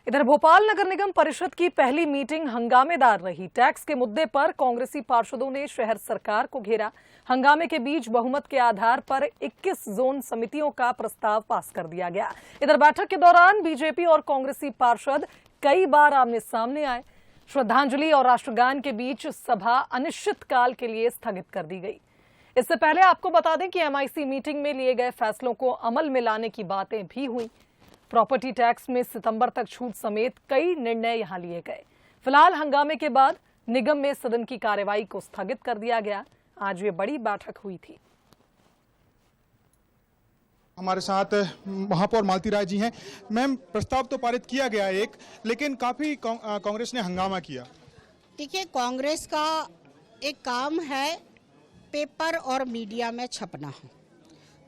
इधर भोपाल नगर निगम परिषद की पहली मीटिंग हंगामेदार रही। टैक्स के मुद्दे पर कांग्रेसी पार्षदों ने शहर सरकार को घेरा। हंगामे के बीच बहुमत के आधार पर 21 जोन समितियों का प्रस्ताव पास कर दिया गया। इधर बैठक के दौरान बीजेपी और कांग्रेसी पार्षद कई बार आमने सामने आए। श्रद्धांजलि और राष्ट्रगान के बीच सभा अनिश्चितकाल के लिए स्थगित कर दी गई। इससे पहले आपको बता दें कि एमआईसी मीटिंग में लिए गए फैसलों को अमल में लाने की बातें भी हुई। प्रॉपर्टी टैक्स में सितंबर तक छूट समेत कई निर्णय यहां लिए गए। फिलहाल हंगामे के बाद निगम में सदन की कार्यवाही को स्थगित कर दिया गया। आज ये बड़ी बैठक हुई थी। हमारे साथ महापौर मालती राय जी हैं। मैम, प्रस्ताव तो पारित किया गया एक, लेकिन काफी कांग्रेस ने हंगामा किया। देखिए, कांग्रेस का एक काम है पेपर और मीडिया में छपना।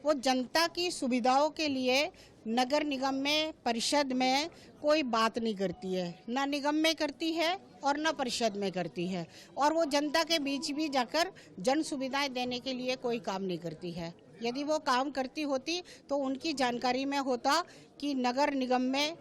वो जनता की सुविधाओं के लिए नगर निगम में, परिषद में कोई बात नहीं करती है, ना निगम में करती है और ना परिषद में करती है। और वो जनता के बीच भी जाकर जन सुविधाएं देने के लिए कोई काम नहीं करती है। यदि वो काम करती होती तो उनकी जानकारी में होता कि नगर निगम में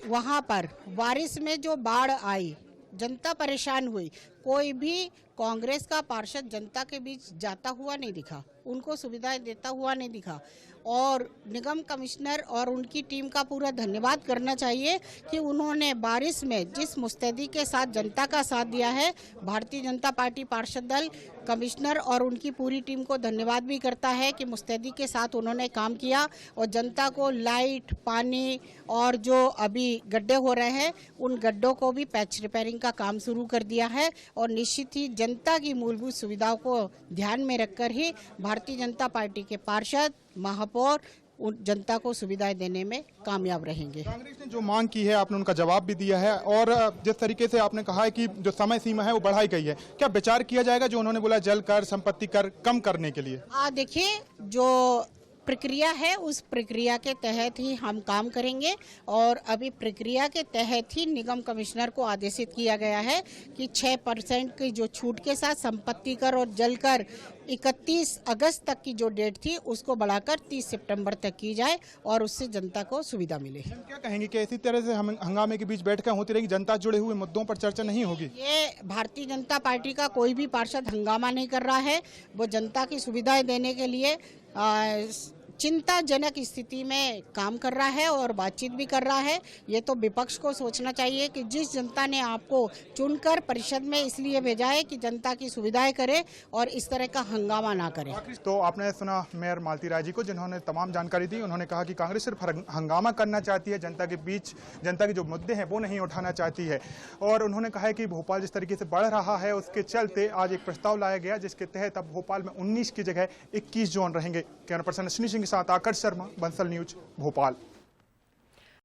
वहाँ पर बारिश में जो बाढ़ आई, जनता परेशान हुई, कोई भी कांग्रेस का पार्षद जनता के बीच जाता हुआ नहीं दिखा, उनको सुविधाएं देता हुआ नहीं दिखा। और निगम कमिश्नर और उनकी टीम का पूरा धन्यवाद करना चाहिए कि उन्होंने बारिश में जिस मुस्तैदी के साथ जनता का साथ दिया है। भारतीय जनता पार्टी पार्षद दल, कमिश्नर और उनकी पूरी टीम को धन्यवाद भी करता है कि मुस्तैदी के साथ उन्होंने काम किया और जनता को लाइट, पानी और जो अभी गड्ढे हो रहे हैं उन गड्ढों को भी पैच रिपेयरिंग का काम शुरू कर दिया है। और निश्चित ही जनता की मूलभूत सुविधाओं को ध्यान में रखकर ही भारतीय जनता पार्टी के पार्षद, महापौर जनता को सुविधाएं देने में कामयाब रहेंगे। कांग्रेस ने जो मांग की है, आपने उनका जवाब भी दिया है और जिस तरीके से आपने कहा है कि जो समय सीमा है वो बढ़ाई गई है, क्या विचार किया जाएगा जो उन्होंने बोला जल कर, संपत्ति कर कम करने के लिए? देखिए, जो प्रक्रिया है उस प्रक्रिया के तहत ही हम काम करेंगे। और अभी प्रक्रिया के तहत ही निगम कमिश्नर को आदेशित किया गया है कि 6% की जो छूट के साथ संपत्ति कर और जल कर 31 अगस्त तक की जो डेट थी उसको बढ़ाकर 30 सितंबर तक की जाए और उससे जनता को सुविधा मिले। क्या कहेंगे कि इसी तरह से हंगामे के बीच बैठकें होती रहेगी, जनता जुड़े हुए मुद्दों पर चर्चा नहीं होगी? ये भारतीय जनता पार्टी का कोई भी पार्षद हंगामा नहीं कर रहा है। वो जनता की सुविधाएं देने के लिए चिंताजनक स्थिति में काम कर रहा है और बातचीत भी कर रहा है। ये तो विपक्ष को सोचना चाहिए कि जिस जनता ने आपको चुनकर परिषद में इसलिए भेजा है कि जनता की सुविधाएं करे और इस तरह का हंगामा ना करे। तो आपने सुना मेयर मालती राय जी को, जिन्होंने तमाम जानकारी दी। उन्होंने कहा कि कांग्रेस सिर्फ हंगामा करना चाहती है, जनता के बीच जनता के जो मुद्दे हैं वो नहीं उठाना चाहती है। और उन्होंने कहा है कि भोपाल जिस तरीके से बढ़ रहा है उसके चलते आज एक प्रस्ताव लाया गया जिसके तहत अब भोपाल में 19 की जगह 21 जोन रहेंगे। कैमरा पर्सन अश्विनी सिंह के साथ आकर्ष शर्मा, बंसल न्यूज, भोपाल।